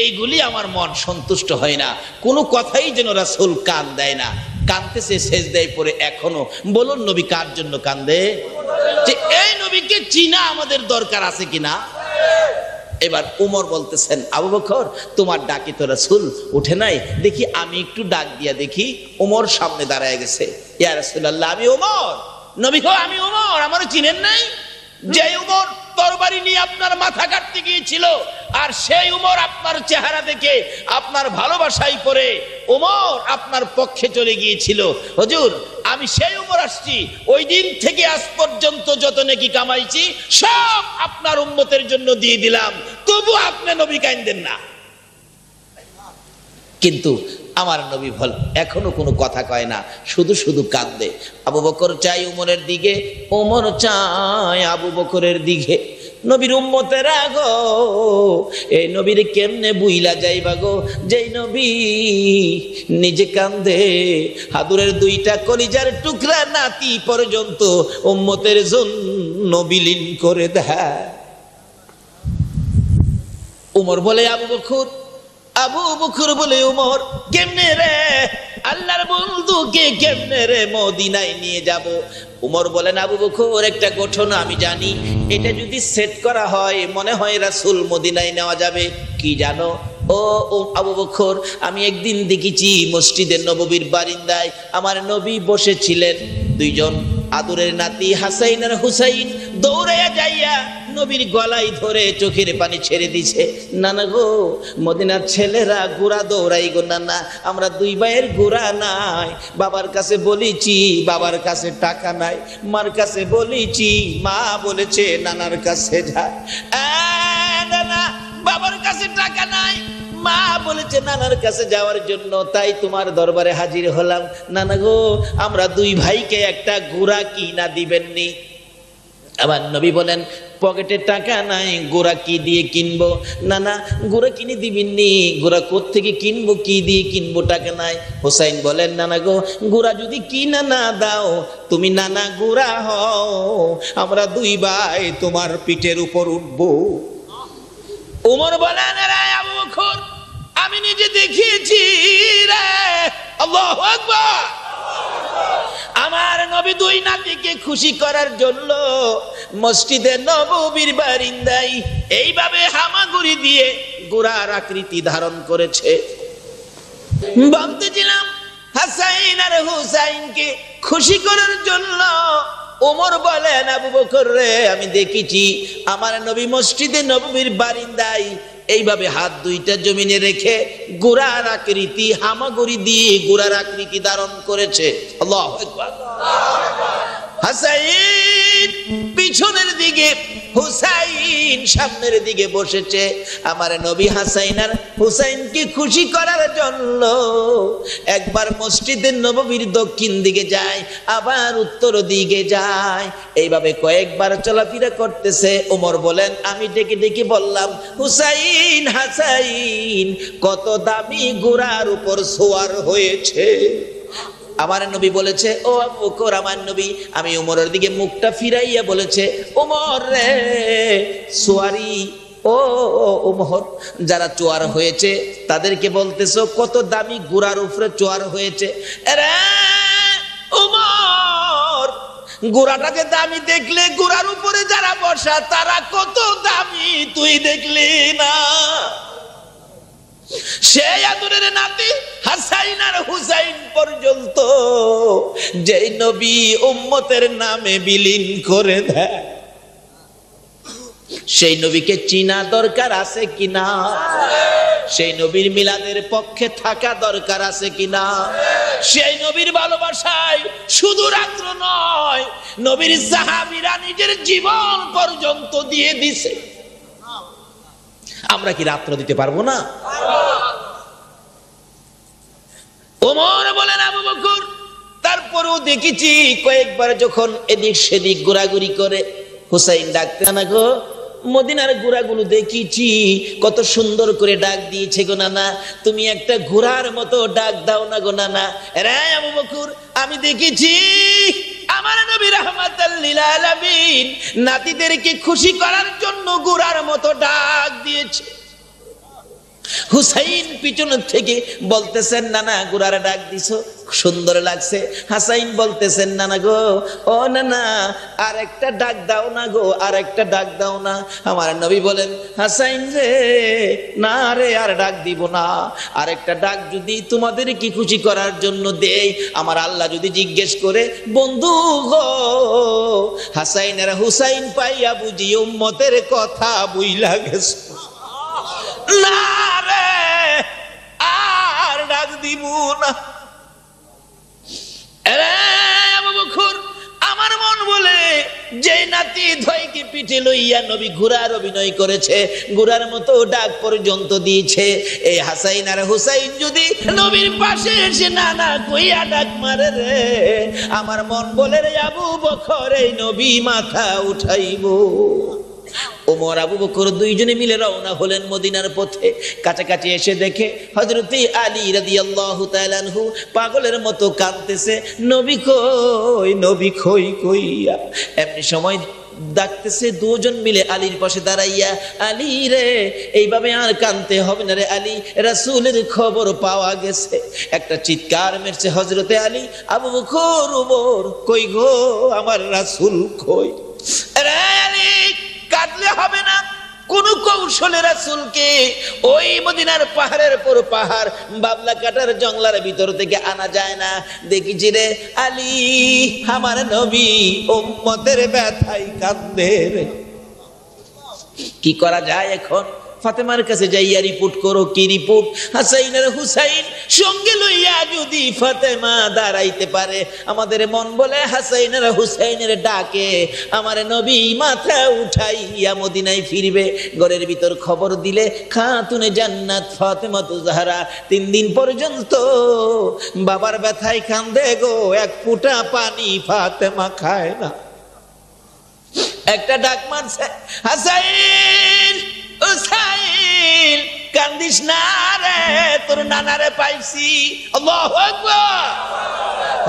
এইগুলি আমার মন সন্তুষ্ট হয় না, কোনো কথাই যেন রাসূল কান দেয় না, কানতেছে সেজদায় পড়ে এখনো। বলুন নবী কার জন্য কান্দে? যে এই নবীকে চিনা আমাদের দরকার আছে কিনা। এবার উমর বলতেছেন, আবু বকর তোমার ডাকে তো রাসূল উঠে নাই, দেখি আমি একটু ডাক দিয়া দেখি। উমর সামনে দাঁড়ায় গেছে। ইয়া রাসূলুল্লাহ আমি উমর। নবী কো আমি উমর, আমারে চিনেন নাই? যে উমর তরবারি নিয়ে আপনার মাথা কাটতে গিয়েছিল, আর সেই উমর আপনার চেহারা দেখে আপনার ভালোবাসায় পড়ে উমর আপনার পক্ষে চলে গিয়েছিল। হুজুর আমি সেই উমর আসছি, ওই দিন থেকে আজ পর্যন্ত যত নেকি কামাইছি সব আপনার উম্মতের জন্য দিয়ে দিলাম, তবু আপনি নবী কাইন্দেন না। কিন্তু আমার নবী বল এখনো কোনো কথা কয় না, শুধু শুধু কাঁদে। আবু বকর চাই উমরের দিকে, ওমর চায় আবু বকরের দিকে। নবীর উম্মতেরা গো, এই নবীর কেমনে বুইলা যাইবা গো, যেই নবী নিজে কান্দে, হাদুরের 2টা কলিজার টুকরা নাতি পর্যন্ত উম্মতের জন্য বিলীন করে দেয়। উমর বলে আবু বকর বলে উমর কেমনে রে আল্লাহর বন্ধুকে কেমনে রে মদিনায় নিয়ে যাব? উমর বলেন, আবু বকর একটা ঘটনা আমি জানি, এটা যদি সেট করা হয় মনে হয় রাসূল মদিনায় নেওয়া যাবে। কি জানো? ও আবু বকর, আমি একদিন দেখেছি মসজিদে নববীর বারিন্দায় আমার নবী বসেছিলেন, 2 জন আদরের নাতি হাসাইন আর হুসাইন দৌড়াইয়া যাইয়া নবীর গলায় ধরে চোখের পানি ছেড়ে দিছে। নানা গো, মদিনার ছেলেরা ঘোড়া দৌড়াই গো নানা, আমরা 2 ভাইয়ের ঘোড়া নাই। বাবার কাছে বলেছি, বাবার কাছে টাকা নাই। মার কাছে বলেছি, মা বলেছে নানার কাছে যা। নানা বাবার কাছে টাকা নাই, মা বলেছে নানার কাছে যাওয়ার জন্য, তাই তোমার দরবারে হাজির হলাম। নানা গো, আমরা 2 ভাইকে একটা ঘোড়া কিনা দিবেননি? আবার নবী বলেন, পকেটে টাকা নাই, ঘোড়া কি দিয়ে কিনবো? নানা ঘোড়া কিনে দিবেননি? ঘোড়া কোত্থেকে কিনবো, কি দিয়ে কিনবো, টাকা নাই। হোসাইন বলেন, নানা গো, ঘোড়া যদি কিনা না দাও, তুমি নানা ঘোড়া হও, আমরা 2 ভাই তোমার পিঠের উপর উঠবো। উমর বলেন, আবু বকর আমি নিজে দেখিয়েছি রে, আল্লাহু আকবার। আমার নবী 2 নাতিকে খুশি করার জন্য মসজিদে নববীর বারিন্দায় এইভাবে হামাগুড়ি দিয়ে ঘোড়ার আকৃতি ধারণ করেছে। বলতেছিলাম হাসাইন আর হুসাইনকে খুশি করার জন্য ওমর বলেন, আবু বকর রে আমি দেখেছি আমার নবী মসজিদে নববীর বারিন্দায় এইভাবে হাত 2টা জমিনে রেখে ঘোড়ার আকৃতি হামাগুড়ি দিয়ে ঘোড়ার আকৃতি ধারণ করেছে। আল্লাহু আকবার। হাসাইন পিছনের দিকে হুসাইন সামনের দিকে বসেছে। আমার নবী হাসাইন আর হুসাইনকে খুশি করার জন্য একবার মসজিদে নববীর দক্ষিণ দিকে যায়, আবার উত্তর দিকে যায়, এইভাবে কয়েকবার চলাফেরা করতেছে। ওমর বলেন, আমি ডেকে ডেকে বললাম, হুসাইন হাসাইন কত দামি ঘোড়ার উপর সওয়ার হয়েছে। আমার নবী বলেছে, ও আবু বকর, আমার নবী আমি উমরের দিকে মুখটা ফিরাইয়া বলেছে, উমর রে সোয়ারি, ও উমর, যারা চোয়ার হয়েছে তাদেরকে বলতেছো কত দামি ঘোড়ার উপরে চোয়ার হয়েছে। আরে উমর, ঘোড়াটাকে দামি দেখলে ঘোড়ার উপরে যারা বসা তারা কত দামি তুই দেখলি না? সেই আদরের নাতি হাসাইন আর হুসাইন পর্যন্ত যেই নবী উম্মতের নামে বিলীন করে দেয়, সেই নবীকে চিনা দরকার আছে কিনা? সেই নবীর মিলাদের পক্ষে থাকা দরকার আছে কিনা? সেই নবীর ভালোবাসায় শুধু রাত্র নয়, নবীর সাহাবীরা নিজের জীবন পর্যন্ত দিয়ে দিছে। আমরা কি রাত্র দিতে পারবো না? ওমর বলেন, আবু বকর, তারপরেও দেখেছি কয়েকবার যখন এদিক সেদিক ঘোরাঘুরি করে হুসাইন ডাকতে না গো, মদিনার ঘোড়াগুলো দেখেছি কত সুন্দর করে ডাক দিয়েছে গো নানা, তুমি একটা ঘোড়ার মতো ডাক দাও না গো নানা। রে আবু বকর, আমি দেখেছি আমার নবী রাহমাতাল লিল আলামিন নাতিদেরকে খুশি করার জন্য ঘোড়ার মতো ডাক দিয়েছে। হুসাইন পিছন থেকে বলতেছেন, নানা ঘোড়ার ডাক দিছো, সুন্দর লাগছে। হাসাইন বলতেছেন, নানা গো, ও নানা আর একটা ডাক দাও না গো, আর একটা ডাক দাও না। আমার নবী বলেন, হাসাইন রে, না রে, আর ডাক দিব না। আর একটা ডাক যদি তোমাদের কি খুশি করার জন্য দেই, আমার আল্লাহ যদি জিজ্ঞেস করে, বন্ধু গো হাসাইন আর হুসাইন পাইয়া বুঝি উম্মতের কথা বুইলা গেছে, না রে আর ডাক দিব না। আমার মন বলে, যে নাতি ধৈকে পিঠে লইয়া নবী ঘোড়ার অভিনয় করেছে, ঘোড়ার মতো ডাক পর্যন্ত দিয়েছে, এই হাসাইন আর হুসাইন যদি নবীর পাশে এসে নানা কইয়া ডাক মারে রে, আমার মন বলে, রে আবু বকর এই নবী মাথা উঠাইব। ওমর আবু বকর দুইজনে মিলে রওনা হলেন মদিনার পথে। কাছাকাছি এসে দেখে হযরতে আলী রাদিয়াল্লাহু তাআলা আনহু পাগলের মতো কাঁদতেছে, নবী কই, নবী কই কইয়া। এমনি সময় ডাকতেছে, দুজন মিলে আলীর পাশে দাঁড়াইয়া, আলী রে এইভাবে আর কাঁদতে হবে না রে আলী, রাসূলের খবর পাওয়া গেছে। একটা চিৎকার মেরেছে হযরতে আলী, আবু বকর, ওমর, কই গো আমার রাসূল কই? রে আলী, কাটলে হবে না, কোন কৌশলে রাসূলকে ওই মদিনার পাহাড়ের পর পাহাড় বাবলা কাটার জঙ্গলার ভিতর থেকে আনা যায় না। দেখিছি রে আলী, আমার নবী উম্মতের ব্যথায় কাঁদে রে। কি করা যায় এখন? ফাতেমার কাছে যাইয়া রিপোর্ট করো। কি রিপোর্ট? হাসাইন আর হুসাইন সঙ্গে লইয়া যদি ফাতেমা দাঁড়াইতে পারে, আমাদের মন বলে হাসাইন আর হুসাইনের ডাকে আমার নবী মাথা উঠাইয়া মদিনায় ফিরবে। ঘরের ভিতর খবর দিলে খাতুনে জান্নাত ফাতেমা তুজহারা 3 দিন পর্যন্ত বাবার ব্যথায় কান্দে গো, এক ফোঁটা পানি ফাতেমা খায় না। একটা ডাক মারছে, হাসাইন হুসাইন কান্দিস না রে, তোর নানারে পাইছি। আল্লাহু আকবার।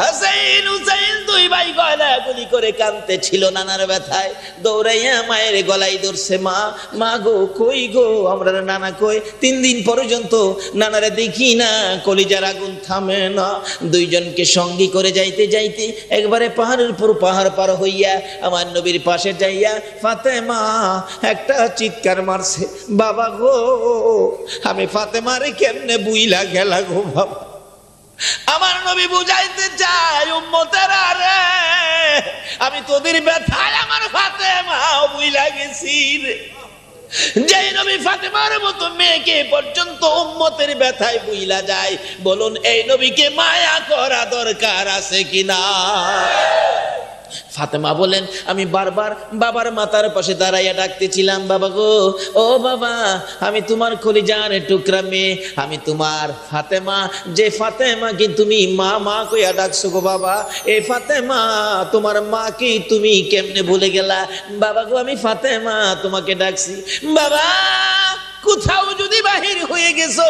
হাসাইন হুসাইন দুই ভাই গলা গুলি করে কাঁদতে ছিল নানার ব্যথায়। দৌড়াইয়া মায়ের গলায় ধরছে, মা, মা গো কই গো আমরা নানা কই? 3 দিন পর্যন্ত নানারে দেখি না, কলিজার আগুন থামে না। দুইজনকে সঙ্গী করে যাইতে যাইতে একবারে পাহাড়ের পর পাহাড় পার হইয়া আমার নবীর পাশে যাইয়া ফাতেমা একটা চিৎকার মারছে, বাবা গো আমি ফাতেমারে কেমনে বুইলা গেলা গো বাবা। আমার নবী বুঝাইতে চাই, উম্মতেরা রে, আমি তোদের ব্যথায় আমার ফাতেমা বুইলা গেছি রে। যেই নবী ফাতেমার মতো মেয়েকে পর্যন্ত উম্মতের ব্যথায় বুইলা যায়, বলুন এই নবীকে মায়া করা দরকার আছে কিনা? ফাতেমা বলেন, আমি বারবার বাবার মাথার পাশে দাঁড়াইয়া ডাকতেছিলাম, বাবা গো, ও বাবা, আমি তোমার কলিজার টুকরা মেয়ে, আমি তোমার ফাতেমা, যে ফাতেমাকে তুমি মা মা কইয়া ডাকছো গো বাবা, এই ফাতেমা তোমার মা কি তুমি কেমনে ভুলে গেলা? বাবা গো, আমি ফাতেমা তোমাকে ডাকছি। বাবা, কোথাও যদি বাহির হয়ে গেছো,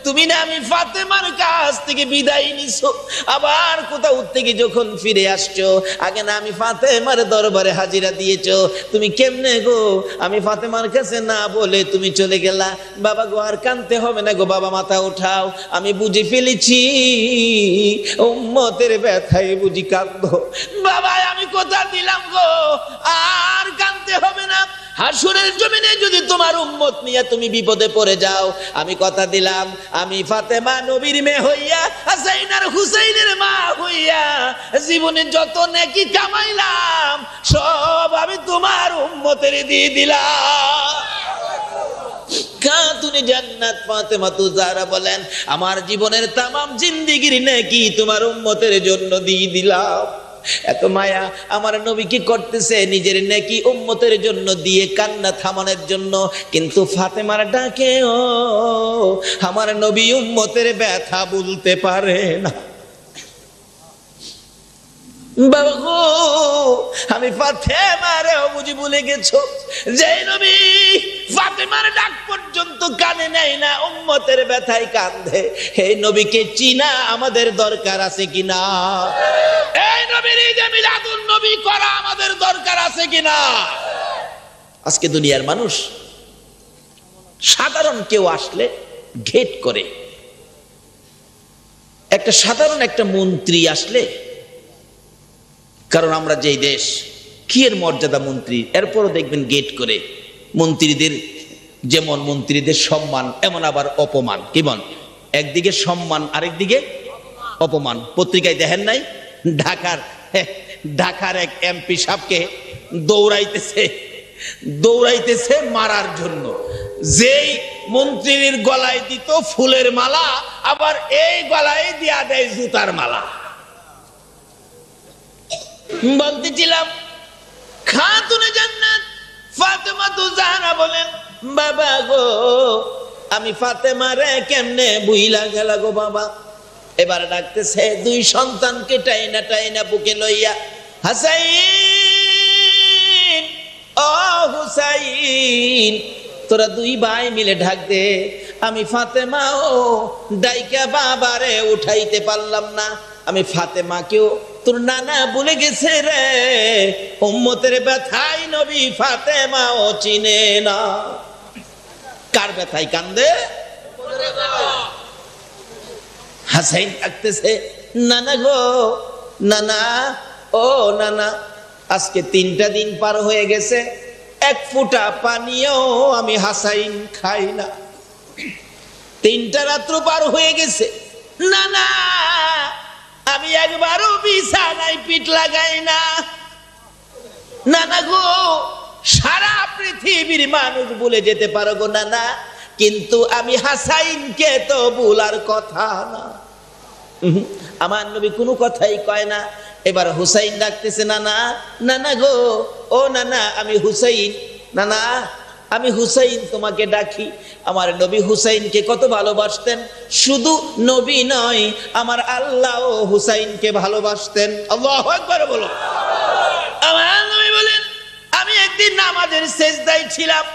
তুমি না আমি ফাতেমার কাছ থেকে বিদায় নিছো, আবার কোথাও থেকে যখন ফিরে আসছো, আগে না আমি ফাতেমার দরবারে হাজিরা দিয়েছো, তুমি কেমনে গো আমি ফাতেমার কাছে না বলে তুমি চলে গেলা? বাবা গো, আর কানতে হবে না গো বাবা, মাথা উঠাও, আমি বুঝে ফেলেছি উম্মতের ব্যথায় বুঝি কাঁদো। বাবা, আমি কথা দিলাম গো, আর কানতে হবে না। হাসরের জমিনে যদি তোমার উম্মত নিয়ে তুমি বিপদে পড়ে যাও, আমি কথা দিলাম, আমি ফাতেমা নবীর মেয়ে হইয়া, হাসাইন আর হুসাইনের মা হইয়া জীবনে যত নেকি কামাইলাম সব আমি তোমার উম্মতের দিয়ে দিলাম। খাতুনে জান্নাত ফাতেমা তুজারা বলেন, আমার জীবনের তামাম জিন্দেগির নেকি তোমার উম্মতের জন্য দিয়ে দিলাম। এত মায়া আমার নবী কি করতেছে, নিজের নেকি উম্মতের জন্য দিয়ে কান্না থামানোর জন্য, কিন্তু ফাতেমার ডাকে ও আমার নবী উম্মতের ব্যথা বলতে পারে না। বাবা গো, আমি ফাতেমারে বুঝি ভুলে গেছো, যে নবী ফাতেমার ডাক পর্যন্ত কানে নেয় না, উম্মতের ব্যথায় কান্দে, এই নবীকে চিনা আমাদের দরকার আছে কিনা? এই নবীর ঈদে মিলাদুন নবী করা আমাদের দরকার আছে কিনা? আজকে দুনিয়ার মানুষ সাধারণ কেউ আসলে ঘেট করে, একটা সাধারণ একটা মন্ত্রী আসলে, কারণ আমরা যেই দেশ, কি এর মর্যাদা মন্ত্রী, এরপরও দেখবেন গেট করে। মন্ত্রীদের যেমন মন্ত্রীদের সম্মান, এমন আবার অপমান, কেমন একদিকে সম্মান আরেকদিকে অপমান। পত্রিকায় দেখেন নাই, ঢাকার এক এমপি সাহেবকে দৌড়াইতেছে মারার জন্য, যেই মন্ত্রীর গলায় দিত ফুলের মালা, আবার এই গলায় দিয়া দেয় জুতার মালা। বলতেছিলাম, খাতুনে জান্নাত ফাতেমা তুজারা বলেন, বাবা গো, আমি ফাতেমারে কেমনে বুইলা গেল গো বাবা। এবার ডাকতেছে দুই সন্তানকে টাইনা টাইনা বুকে লইয়া, হাসাইন ও হুসাইন, তোরা দুই ভাই মিলে ঢাক দে। আমি ফাতেমা ও ডাইকা বাবারে উঠাইতে পারলাম না, আমি ফাতেমাকেও তোর নানা বলে গেছে রে, উম্মতের ব্যথায় নবী ফাতেমা ও চিনে না। কার ব্যথায় কান্দে? হাসাইন ডাকতেছে, নানা গো, নানা ও নানা, আজকে 3টা দিন পার হয়ে গেছে, এক ফোঁটা পানিও আমি হাসাইন খাই না। 3টা রাত্র পার হয়ে গেছে, নানা আমি একবারও বিছানায় পিঠ লাগাই না। নানা গো, সারা পৃথিবীর মানুষ ভুলে যেতে পারো গো নানা, কিন্তু আমি হাসাইনকে তো ভুলার কথা না। আমার নবী কোনো কথাই কয় না। এবার হুসাইন ডাকতেছে, নানা, নানা গো, ও নানা, আমি হুসাইন, নানা আমি হুসাইন তোমাকে ডাকি। আমার নবী হুসাইনকে কত ভালোবাসতেন, শুধু নবী নয়, আমার আল্লাহ হুসাইনকে ভালোবাসতেন। আল্লাহু আকবার বলো। আমার নবী বলেন, আমি একদিন নামাজের সেজদায় ছিলাম,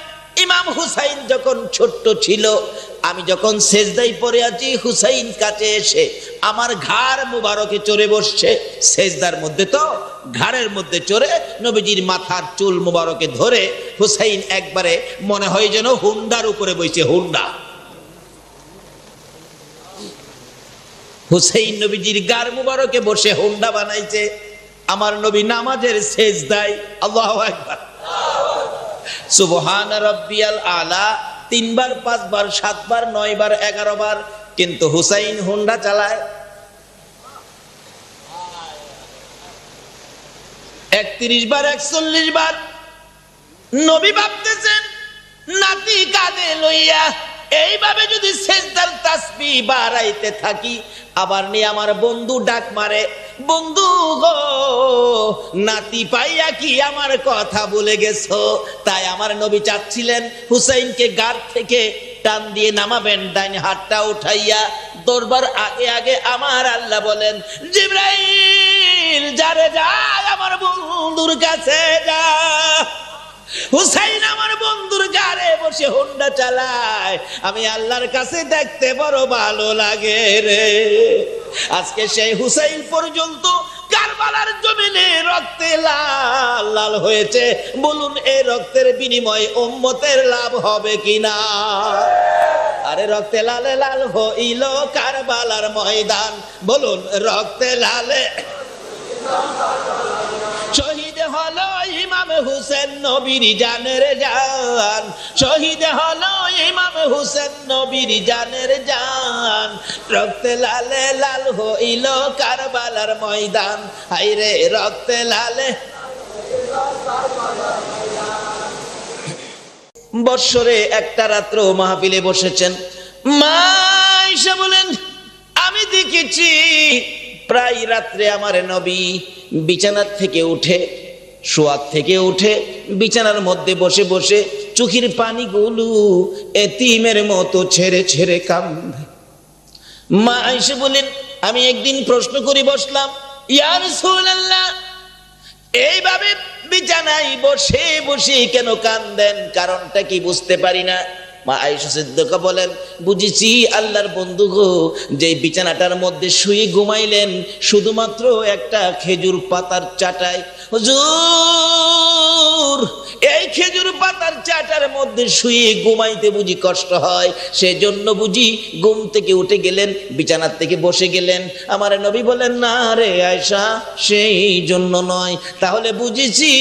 ইমাম হুসাইন যখন ছোট্ট ছিল, আমি যখন সেজদায় পড়ে আছি, হুসাইন কাছে এসে আমার ঘাড় মুবারকে চড়ে বসছে। সেজদার মধ্যে তো ঘাড়ের মধ্যে চড়ে নবীজির মাথার চুল মুবারকে ধরে হুসাইন একবারে মনে হয় যেন হুন্ডার উপরে বইছে, হুন্ডা। হুসাইন নবীজির গাড় মুবারকে বসে হুন্ডা বানাইছে। আমার নবী নামাজের সেজদায়, আল্লাহু আকবার, সুবহান রাব্বিয়াল আলা 3 বার 5 বার 7 বার 9 বার 11 বার, কিন্তু হুসাইন হুন্ডা চালায় 31 বার 41 বার। নবী ভাবতেছেন, নাতি কাঁধে লইয়া এইভাবে যদি সেজদার তাসবিহ বাড়াইতে থাকি, আবার নিয়ে আমার বন্ধু ডাক মারে, বন্ধু গো, নাতি পাইয়া কি আমার কথা ভুলে গেছো? তাই আমার নবী চাচ্ছিলেন হুসাইনকে গাড় থেকে টান দিয়ে নামাবেন, ডাইন হাতটা উঠাইয়া দরবার আগে আগে আমার আল্লাহ বলেন, জিবরাইল যারে যা, আমার বন্ধুর কাছে যা। হুসাইন আমার বন্ধুর গাড়ে বসে হোন্ডা চালায়, আমি আল্লাহর কাছে দেখতে বড় ভালো লাগে রে। আজকে সেই হুসাইন পর্যন্ত কারবালার জমিনে রক্তে লাল লাল হয়েছে। বলুন এই রক্তের বিনিময়ে উম্মতের লাভ হবে কিনা? আরে রক্তে লালে লাল হইল কারবালার ময়দান, বলুন রক্তে লালে শহীদ হলো ইমাম হুসেন নবীর জানের জান, শহীদ হলো ইমাম হুসেন নবীর জানের জান। রক্তে লালে লাল হইল কারবালার ময়দান, হায়রে রক্তে লালে। বৎসরে একটা রাত্র মাহফিলে বসেছেন, মা আয়েশা বলেন, আমি দেখেছি প্রায় রাত্রে আমার নবী বিছানার থেকে উঠে, শোয়ার থেকে উঠে বিছানার মধ্যে বসে বসে চোখের পানিগুলো এতিমের মতো ছেড়ে ছেড়ে কান্দে। মা আয়েশা বলেন, আমি একদিন প্রশ্ন করে বসলাম, ইয়া রাসূলুল্লাহ, এইভাবে বিছানায় বসে বসে কেন কান্দেন? কারণটা কি বুঝতে পারি না। মা আয়েশা সিদ্দিকা বলেন, বুঝেছি আল্লাহর বন্ধু গো, যে বিছানাটার মধ্যে শুয়ে ঘুমাইলেন শুধুমাত্র একটা খেজুর পাতার চাটায়। হুজুর, এই খেজুর পাতার চাটার মধ্যে শুয়ে ঘুমাইতে বুঝি কষ্ট হয়, সেজন্য বুঝি ঘুম থেকে উঠে গেলেন, বিছানার থেকে বসে গেলেন। আমার নবী বলেন, না রে আয়েশা, সেই জন্য নয়। তাহলে বুঝেছি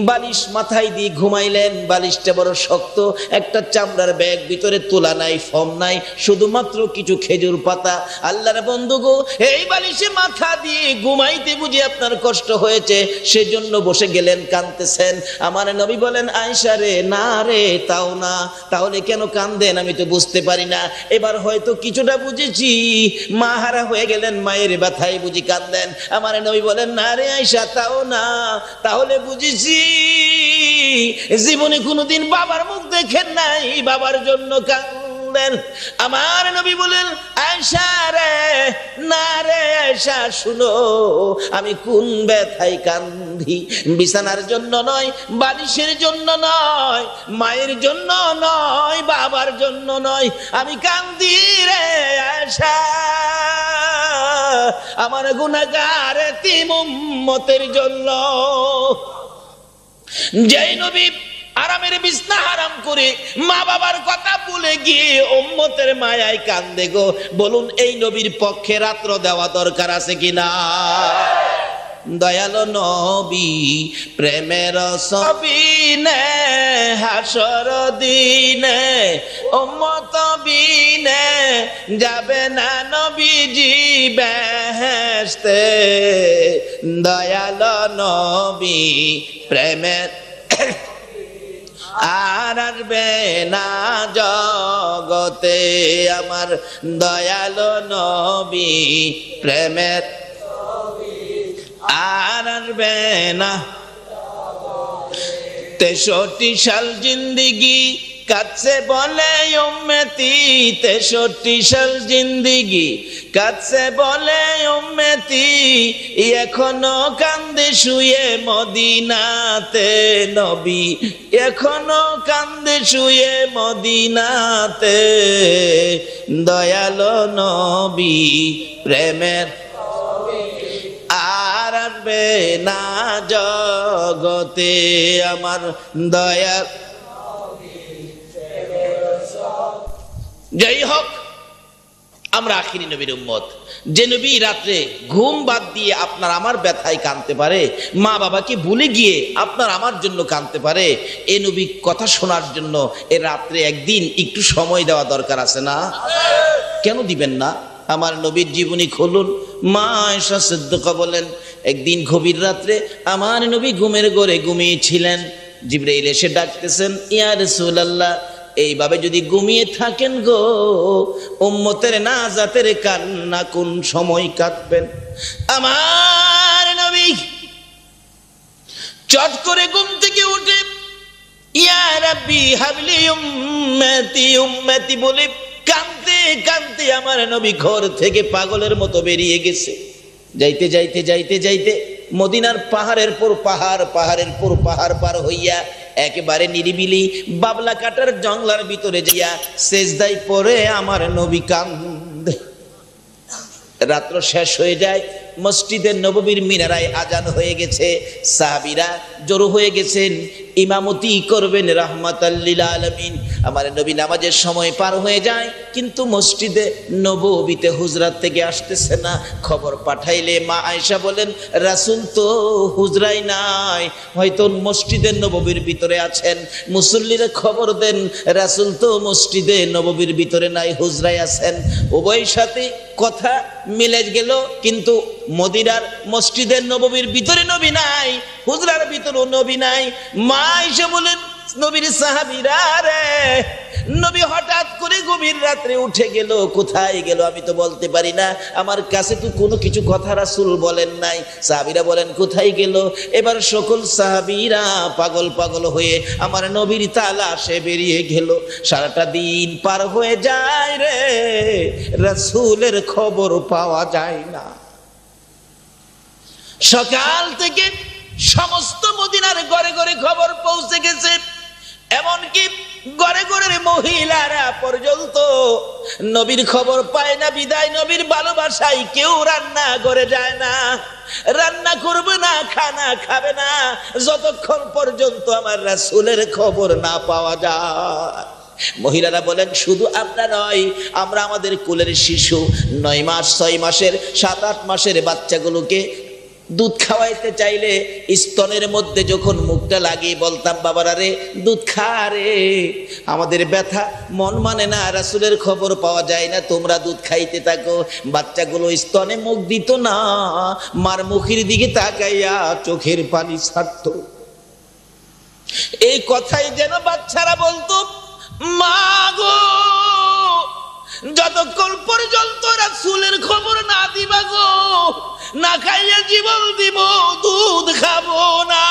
বালিশ মাথায় দিয়ে ঘুমাইলেন, বালিশটা বড় শক্ত, একটা চামড়ার ব্যাগ, ভিতরে তোলা নাই, ফর্ম নাই, শুধুমাত্র কিছু খেজুর পাতা। আল্লাহর বন্ধু গো, এই বালিশে মাথা দিয়ে ঘুমাইতে বুঝি আপনার কষ্ট হয়েছে, সেজন্য বসে গেলেন, কাঁদতেছেন। আমার নবী বলেন, আয়েশা রে, না রে, তাও না। তাহলে কেন কাঁদেন আমি তো বুঝতে পারি না। এবার হয়তো কিছুটা বুঝেছি, মা হারা হয়ে গেলেন, মায়ের ব্যথায় বুঝি কাঁদেন। আমার নবী বলেন, না রে আয়েশা, তাও না। তাহলে বুঝেছি জীবনে কোনোদিন বাবার মুখ দেখেন নাই, বাবার জন্য কাঁদেন। আমার নবী বলেন, আয়েশা রে, না রে আয়েশা, শুনো, আমি কোন ব্যথায় কান্দি। বিছানার জন্য নয়, বালিশের জন্য নয়, মায়ের জন্য নয়, বাবার জন্য নয়, আমি কান্দি রে আয়েশা আমার গুনাহগার এতিম উম্মতের জন্য। যেই নবী আরামের বিছনা হারাম করে মা বাবার কথা ভুলে গিয়ে উম্মতের মায়ায় কান্দে গো, বলুন এই নবীর পক্ষে রাত্র দেওয়া দরকার আছে কিনা? দয়ালো নবী প্রেমের সবিনে হাসর দিনে উম্মত বিনে যাবে না নবীজি বেহেশতে। দয়ালো নবী প্রেমের আর আসবে না জগতে, আমার দয়ালো নবী প্রেমের আর আসবে না। 63 সাল জিন্দিগি কাছে বলে উম্মতি, 63 সাল জিন্দিগি কাছে বলে উম্মতি, এখনো কান্দে শুয়ে মদিনাতে নবী, এখনো কান্দে শুয়ে মদিনাতে। দয়ালো নবী প্রেমের আর আসবে না জগতে, আমার দয়া। যাই হোক, আমরা আখিরি নবীর উম্মত, যে নবী রাত্রে ঘুম বাদ দিয়ে আপনার আমার ব্যথায় কাঁদতে পারে, মা বাবাকে ভুলে গিয়ে আপনার আমার জন্য কাঁদতে পারে, এ নবী কথা শোনার জন্য এ রাত্রে একদিন একটু সময় দেওয়া দরকার আছে না? কেন দিবেন না? আমার নবীর জীবনী খুলুন। মা আয়েশা সিদ্দিকা বলেন, একদিন গভীর রাত্রে আমার নবী ঘুমের ঘরে ঘুমিয়েছিলেন। জিবরাইল এসে ডাকতেছেন, ইয়া রাসূলুল্লাহ, এইভাবে যদি ঘুমিয়ে থাকেন গো, উম্মতের নাজাতের কান্না কোন সময় কাঁদবেন? আমার নবী চট করে ঘুম থেকে উঠে ইয়া রাব্বি হাবলি উম্মতি উম্মতি বলে কাঁদতে কাঁদতে আমার নবী ঘর থেকে পাগলের মতো বেরিয়ে গেছে। যাইতে যাইতে যাইতে যাইতে মদিনার পাহাড়ের পর পাহাড়, পাহাড়ের পর পাহাড় পার হইয়া একেবারে নিরিবিলি বাবলা কাটার জঙ্গলার ভিতরে যাইয়া সেজদায় পড়ে আমার নবী কান্দে। রাত্র শেষ হয়ে যায়, মসজিদে নববীর মিনারায় আজান হয়ে গেছে, সাহাবীরা জড়ো হয়ে গেছেন, ইমামতি করবেন রাহমাতাল লিল আলামিন। আমার নবী নামাজের সময় পার হয়ে যায়, কিন্তু মসজিদে নববীতে হুজরাত থেকে আসতেছে না। খবর পাঠাইলে মা আয়েশা বলেন, রাসূল তো হুজরাই নাই, হয়তো মসজিদে নববীর ভিতরে আছেন। মুসল্লিরা খবর দেন, রাসূল তো মসজিদে নববীর ভিতরে নাই, হুজরাই আছেন। উভয়ের সাথে কথা মিলে গেল, কিন্তু মদিনার মসজিদের নববীর ভিতরে নবী নাই, হুজরার ভিতরেও নবী নাই। মা আয়েশা বলেন, নবীর সাহাবীরা রে, নবী হঠাৎ করে গভীর রাত্রে উঠে গেল, কোথায় গেল আমি তো বলতে পারি না, আমার কাছে তো কোনো কিছু কথা রাসূল বলেন নাই। সাহাবীরা বলেন কোথায় গেল? এবার সকল সাহাবীরা পাগল পাগল হয়ে আমার নবীর তালাশে বেরিয়ে গেল। সারাটা দিন পার হয়ে যায় রে, রাসূলের খবর পাওয়া যায় না। সকাল থেকে সমস্ত মদিনার ঘরে ঘরে খবর পৌঁছে গেছে, এমনকি ঘরে ঘরের মহিলারা পর্যন্ত নবীর খবর পায় না। বিদায় নবীর ভালোবাসায় কেউ রান্না করে যায় না, রান্না করবে না, খানা খাবে না, যতক্ষণ পর্যন্ত আমার রাসূলের খবর না পাওয়া যায়। মহিলারা বলেন, শুধু আমরা নয়, আমরা আমাদের কোলের শিশু 9 মাস 6 মাসের 7-8 মাসের বাচ্চাগুলোকে দুধ খাওয়াইতে চাইলে স্তনের মধ্যে যখন মুখটা লাগিয়ে বলতাম, বাবারা রে দুধ খা রে, আমাদের ব্যথা মন মানে না, রাসূলের খবর পাওয়া যায় না, তোমরা দুধ খাইতে থাকো। বাচ্চাগুলো স্তনে মুখ দিত না, মার মুখের দিকে তাকাইয়া চোখের পানি ছাড়তো। এই কথাই যেন বাচ্চারা বলতো, মা গো, যতক্ষণ পর্যন্ত রাসূলের খবর না দিবা গো, না খাইয়ে জীবন দিব, দুধ খাবো না।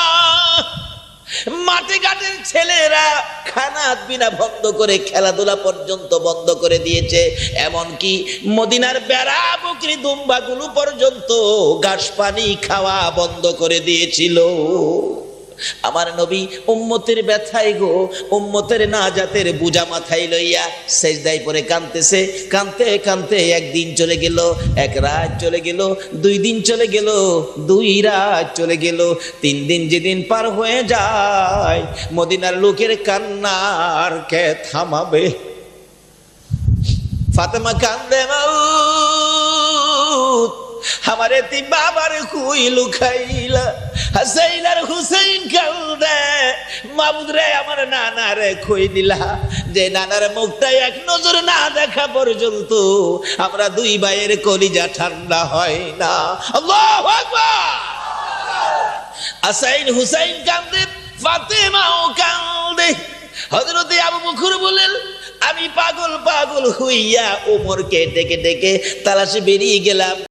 মাঠে ঘাটের ছেলেরা খানা বিনা বন্ধ করে খেলাধুলা পর্যন্ত বন্ধ করে দিয়েছে, এমনকি মদিনার বেড়া বকরি দুম্বাগুলো পর্যন্ত ঘাস পানি খাওয়া বন্ধ করে দিয়েছিল। আমার নবী উম্মতের ব্যথায় গো, উম্মতের নাজাতের বোঝা মাথায় লইয়া সেজদায় পড়ে কাঁদতেছে। কাঁদতে কাঁদতে একদিন চলে গেল, এক রাত চলে গেল, 2 দিন চলে গেল, 2 রাত চলে গেল, 3 দিন যেদিন পার হয়ে যায়, মদিনার লোকের কান্নার কে থামাবে? ফাতেমা কান্দে, মাউত আমারে তি বাবার কুই লুকাইলা, হাসাইন আর হুসাইন কান্দে, মাবুদ রে আমার নানা রে কই দিলা, যে নানার মুখটা এক নজর না দেখা পর্যন্ত আমরা 2 ভাইয়ের কলিজা ঠান্ডা হয় না। আল্লাহু আকবার। হাসাইন হুসাইন কান্দে, ফাতেমাও কান্দে। হযরত আবু বকর বলেন, আমি পাগল পাগল হইয়া ওমরকে ডেকে ডেকে তালাশে বেরিয়ে গেলাম।